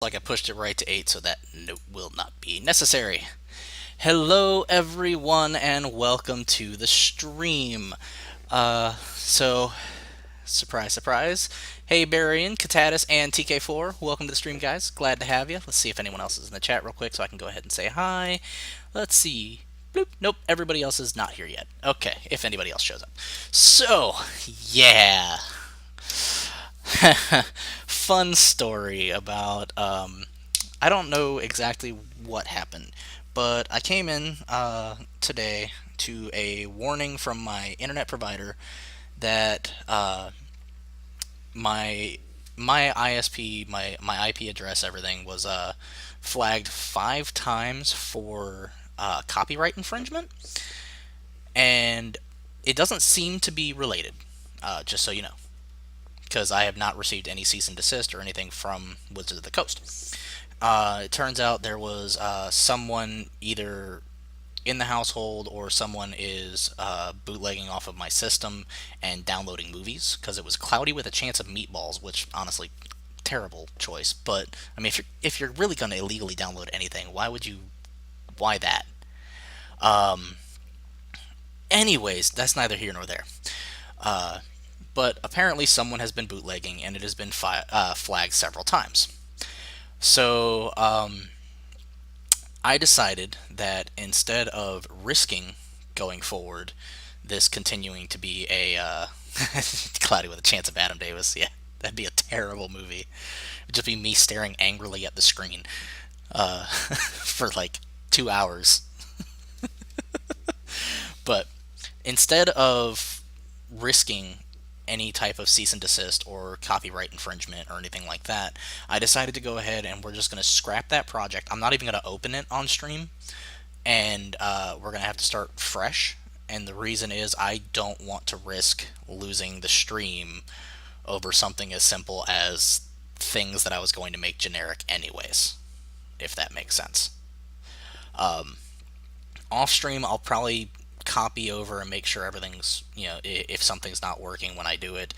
Like I pushed it right to 8, so that note will not be necessary. Hello, everyone, and welcome to the stream. So, surprise, surprise. Hey, Barian, Katatis, and TK4, welcome to the stream, guys. Glad to have you. Let's see if anyone else is in the chat real quick so I can go ahead and say hi. Let's see. Bloop. Nope, everybody else is not here yet. Okay, if anybody else shows up. So, yeah. Fun story about I don't know exactly what happened, but I came in today to a warning from my internet provider that my ISP, my IP address, everything was flagged 5 times for copyright infringement, and it doesn't seem to be related. Just so you know, because I have not received any cease and desist or anything from Wizards of the Coast. It turns out there was someone either in the household or someone is bootlegging off of my system and downloading movies because it was Cloudy with a Chance of Meatballs, which honestly, terrible choice. But I mean, if you're really going to illegally download anything, why would you? Why that? Um, Anyways, that's neither here nor there. Uh, but apparently, someone has been bootlegging, and it has been flagged several times. So I decided that instead of risking going forward, this continuing to be a Cloudy with a Chance of Adam Davis, yeah, that'd be a terrible movie. It'd just be me staring angrily at the screen for like 2 hours. But instead of risking any type of cease and desist or copyright infringement or anything like that, I decided to go ahead and we're just going to scrap that project. I'm not even going to open it on stream, and we're going to have to start fresh. And the reason is I don't want to risk losing the stream over something as simple as things that I was going to make generic anyways, if that makes sense. Off stream, I'll probably copy over and make sure everything's, if something's not working when I do it,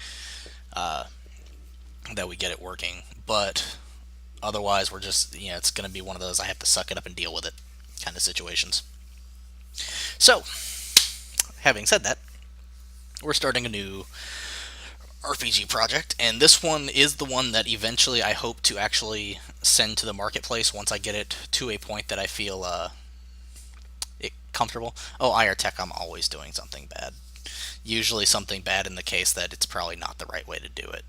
that we get it working. But otherwise, we're just, it's going to be one of those I have to suck it up and deal with it kind of situations. So, having said that, we're starting a new RPG project, and this one is the one that eventually I hope to actually send to the marketplace once I get it to a point that I feel comfortable. Oh, IR I'm always doing something bad. Usually something bad in the case that it's probably not the right way to do it.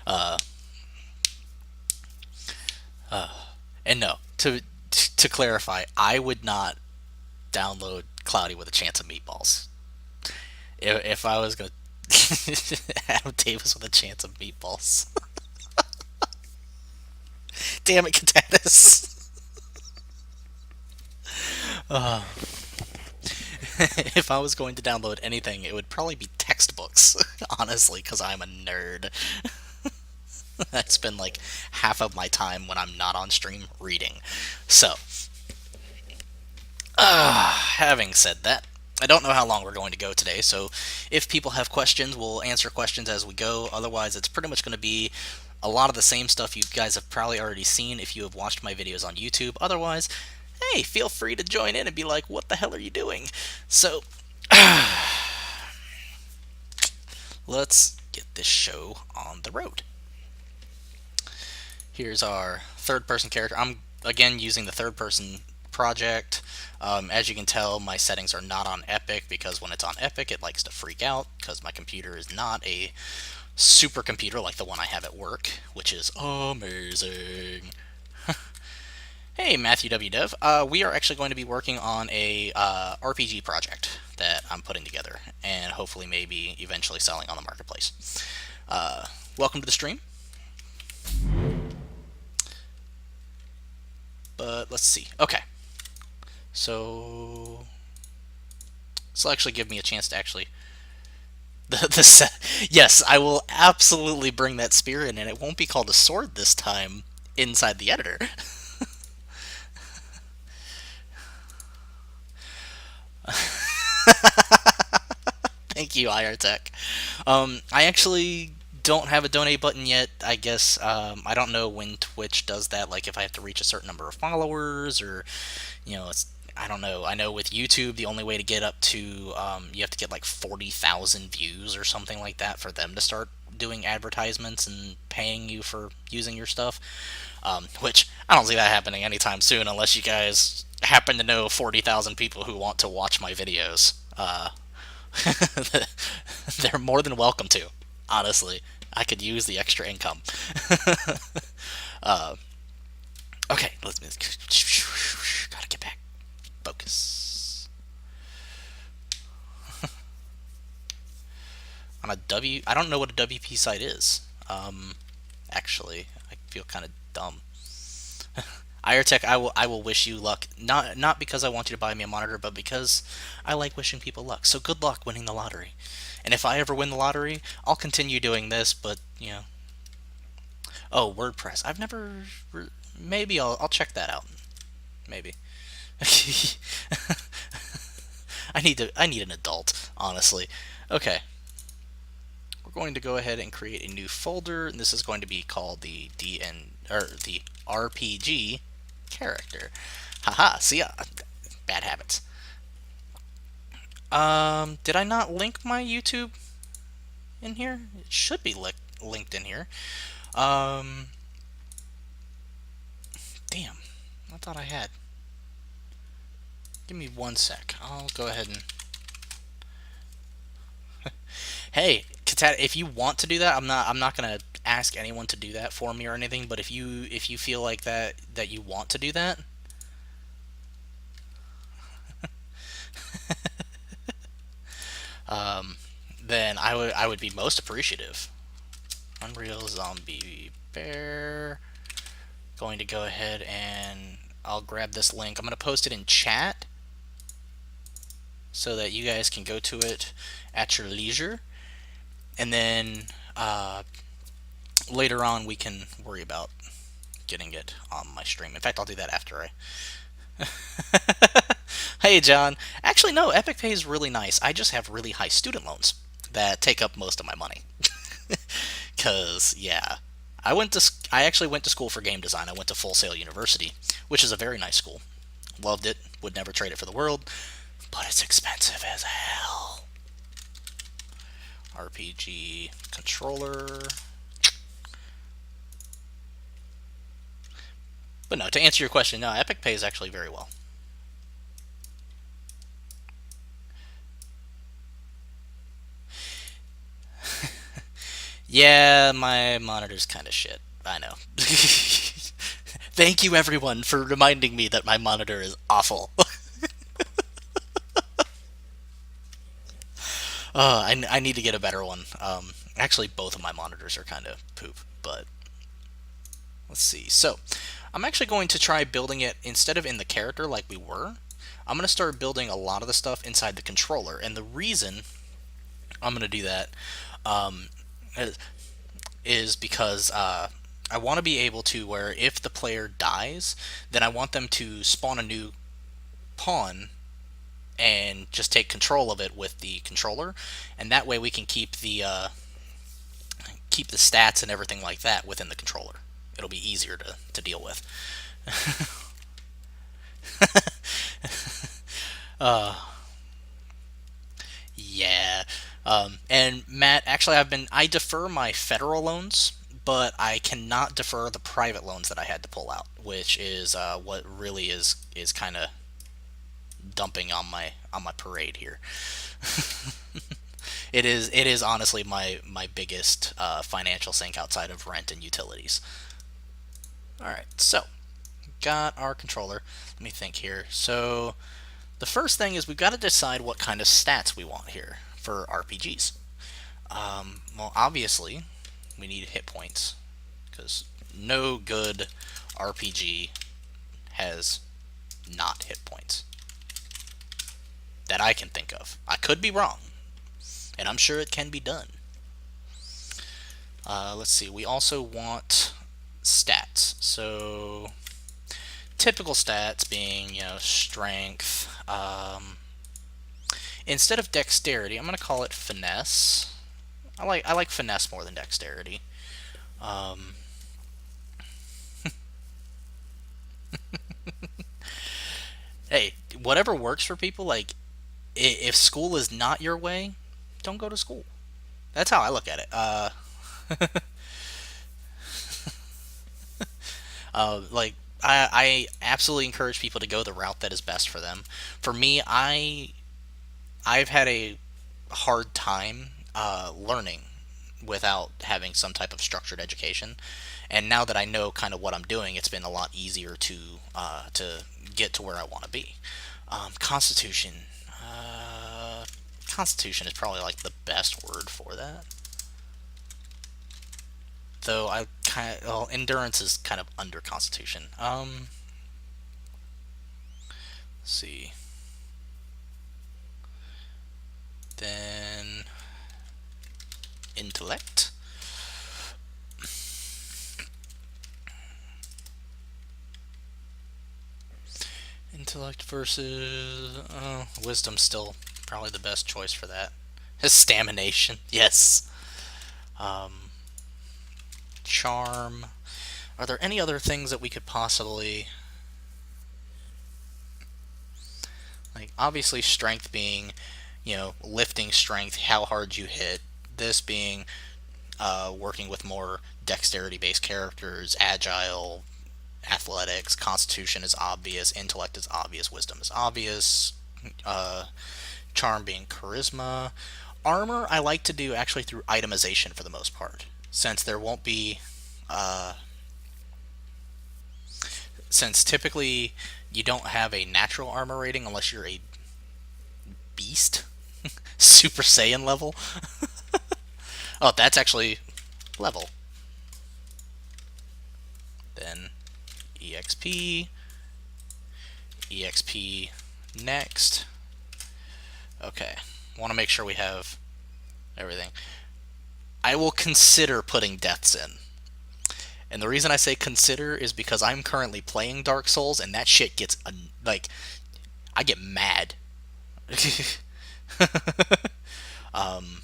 uh, and no, to clarify, I would not download Cloudy with a Chance of Meatballs. If I was gonna Adam Davis with a Chance of Meatballs. Damn it, Katanis. uh, if I was going to download anything, it would probably be textbooks, honestly, because I'm a nerd. I spend like half of my time when I'm not on stream reading. So, having said that, I don't know how long we're going to go today, so if people have questions, we'll answer questions as we go. Otherwise, it's pretty much going to be a lot of the same stuff you guys have probably already seen if you have watched my videos on YouTube. Otherwise, hey, feel free to join in and be like, what the hell are you doing? So, let's get this show on the road. Here's our third person character. I'm again using the third person project. As you can tell, my settings are not on Epic because when it's on Epic, it likes to freak out because my computer is not a supercomputer like the one I have at work, which is amazing. Hey, Matthew W. Dev. We are actually going to be working on a RPG project that I'm putting together and hopefully maybe eventually selling on the marketplace. Welcome to the stream. But let's see. Okay. So this will actually give me a chance to actually the set. Yes, I will absolutely bring that spear in, and it won't be called a sword this time inside the editor. Thank you, IR Tech. I actually don't have a donate button yet. I guess I don't know when Twitch does that. Like if I have to reach a certain number of followers, or it's I don't know. I know with YouTube, the only way to get up to you have to get like 40,000 views or something like that for them to start doing advertisements and paying you for using your stuff. Which I don't see that happening anytime soon, unless you guys happen to know 40,000 people who want to watch my videos. They're more than welcome to. Honestly, I could use the extra income. Okay, let's gotta get back. Focus on a W. I don't know what a WP site is. Actually, I feel kind of dumb. IRTech, I will wish you luck. Not because I want you to buy me a monitor, but because I like wishing people luck. So good luck winning the lottery. And if I ever win the lottery, I'll continue doing this. But oh, WordPress. I've never. Maybe I'll check that out. Maybe. I need an adult, honestly. Okay. We're going to go ahead and create a new folder, and this is going to be called the the RPG character. Haha, see ya. Bad habits. Did I not link my YouTube in here? It should be linked in here. Um, Damn. I thought I had. Give me 1 sec. I'll go ahead and. Hey, Katata, if you want to do that, I'm not gonna ask anyone to do that for me or anything. But if you feel like that you want to do that, then I would be most appreciative. Unreal Zombie Bear. Going to go ahead and I'll grab this link. I'm going to post it in chat so that you guys can go to it at your leisure. And then later on we can worry about getting it on my stream. In fact, I'll do that after I... Hey, John. Actually, no, Epic Pay is really nice. I just have really high student loans that take up most of my money. Because, yeah, I actually went to school for game design. I went to Full Sail University, which is a very nice school. Loved it. Would never trade it for the world. But it's expensive as hell. RPG controller. But no, to answer your question, no, Epic pays actually very well. Yeah, my monitor's kind of shit. I know. Thank you, everyone, for reminding me that my monitor is awful. I need to get a better one. Actually, both of my monitors are kind of poop, but let's see. So, I'm actually going to try building it instead of in the character like we were. I'm going to start building a lot of the stuff inside the controller, and the reason I'm going to do that um, is because I want to be able to where if the player dies, then I want them to spawn a new pawn and just take control of it with the controller, and that way we can keep the stats and everything like that within the controller. It'll be easier to deal with. Yeah. And Matt, actually, I defer my federal loans, but I cannot defer the private loans that I had to pull out, which is what really is kind of dumping on my parade here. It is honestly my biggest financial sink outside of rent and utilities. All right, so got our controller. Let me think here. So the first thing is we've got to decide what kind of stats we want here for RPGs. Well, obviously, we need hit points because no good RPG has not hit points that I can think of. I could be wrong, and I'm sure it can be done. Let's see. We also want stats. So typical stats being strength. Instead of dexterity, I'm going to call it finesse. I like finesse more than dexterity. Um, hey, whatever works for people. Like if school is not your way, don't go to school. That's how I look at it. Like I absolutely encourage people to go the route that is best for them. For me, I've had a hard time learning without having some type of structured education, and now that I know kind of what I'm doing, it's been a lot easier to get to where I want to be. Constitution. Uh, Constitution is probably like the best word for that. Though I kind of endurance is kind of under Constitution. Let's see. Then intellect. Intellect versus wisdom. Still probably the best choice for that. Stamination. Yes. Um, Charm. Are there any other things that we could possibly like? Obviously, strength being, lifting strength, how hard you hit. This being working with more dexterity-based characters, agile, athletics. Constitution is obvious. Intellect is obvious. Wisdom is obvious. Uh, Charm being charisma. Armor, I like to do actually through itemization for the most part, since there won't be. Uh, since typically you don't have a natural armor rating unless you're a beast, Super Saiyan level. Oh, that's actually level. Then EXP, EXP next. Okay, want to make sure we have everything. I will consider putting deaths in. And the reason I say consider is because I'm currently playing Dark Souls, and that shit gets like I get mad. um,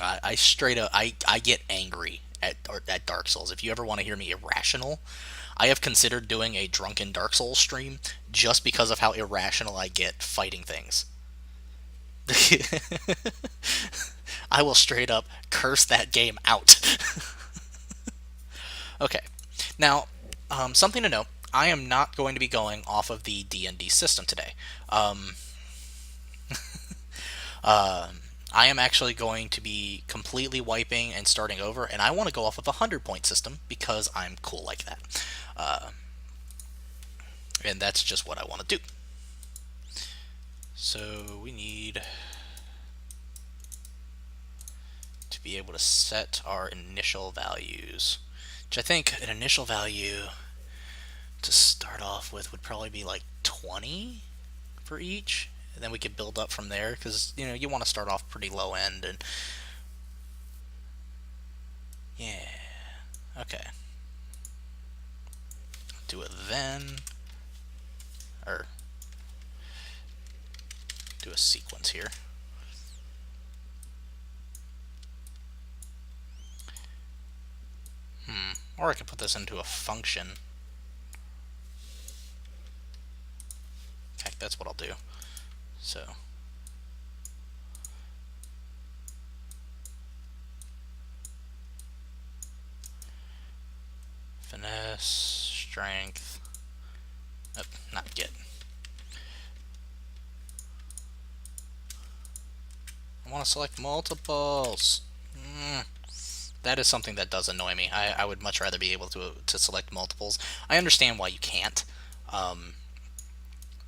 I straight up I get angry at Dark Souls. If you ever want to hear me irrational, I have considered doing a drunken Dark Souls stream just because of how irrational I get fighting things. I will straight up curse that game out. Okay, now something to note: I am not going to be going off of the D&D system today. Um, uh, I am actually going to be completely wiping and starting over, and I want to go off of a 100-point system because I'm cool like that. Uh, and that's just what I want to do. So we need to be able to set our initial values, which I think an initial value to start off with would probably be like 20 for each, and then we could build up from there because you want to start off pretty low end. And yeah, okay, do it then, or do a sequence here. Or I could put this into a function. Heck, that's what I'll do. So finesse, strength. Oh, not get. I want to select multiples. That is something that does annoy me. I would much rather be able to select multiples. I understand why you can't,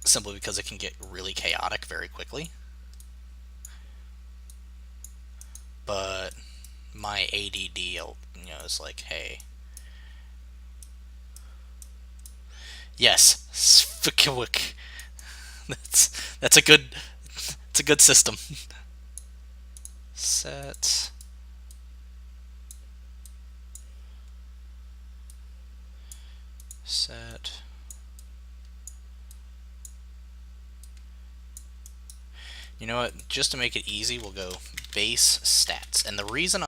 simply because it can get really chaotic very quickly. But my ADD, is like, hey, yes, Svikawik. That's a good, it's a good system. Set. Set. You know what? Just to make it easy, we'll go base stats. And the reason